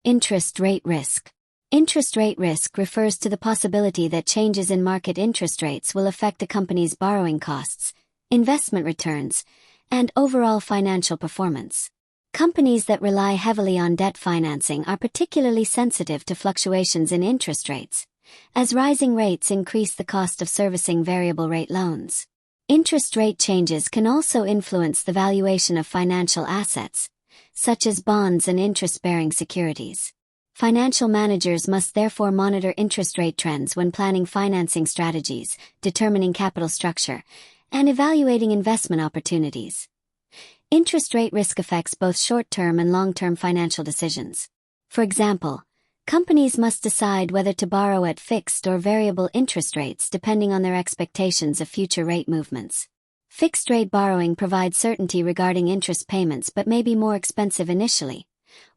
Interest rate risk. Interest rate risk refers to the possibility that changes in market interest rates will affect a company's borrowing costs, investment returns, and overall financial performance. Companies that rely heavily on debt financing are particularly sensitive to fluctuations in interest rates, as rising rates increase the cost of servicing variable rate loans. Interest rate changes can also influence the valuation of financial assets, such as bonds and interest-bearing securities. Financial managers must therefore monitor interest rate trends when planning financing strategies, determining capital structure, and evaluating investment opportunities. Interest rate risk affects both short-term and long-term financial decisions. For example, companies must decide whether to borrow at fixed or variable interest rates depending on their expectations of future rate movements. Fixed-rate borrowing provides certainty regarding interest payments but may be more expensive initially,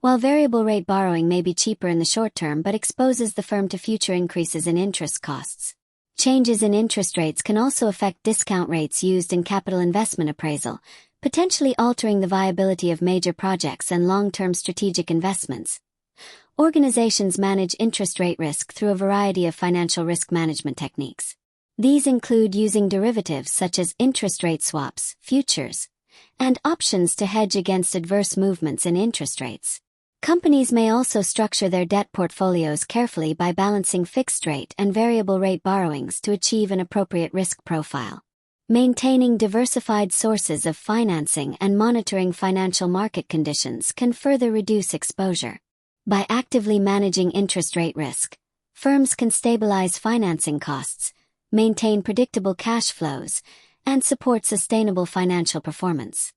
while variable-rate borrowing may be cheaper in the short term but exposes the firm to future increases in interest costs. Changes in interest rates can also affect discount rates used in capital investment appraisal, potentially altering the viability of major projects and long-term strategic investments. Organizations manage interest rate risk through a variety of financial risk management techniques. These include using derivatives such as interest rate swaps, futures, and options to hedge against adverse movements in interest rates. Companies may also structure their debt portfolios carefully by balancing fixed-rate and variable-rate borrowings to achieve an appropriate risk profile. Maintaining diversified sources of financing and monitoring financial market conditions can further reduce exposure. By actively managing interest rate risk, firms can stabilize financing costs, maintain predictable cash flows, and support sustainable financial performance.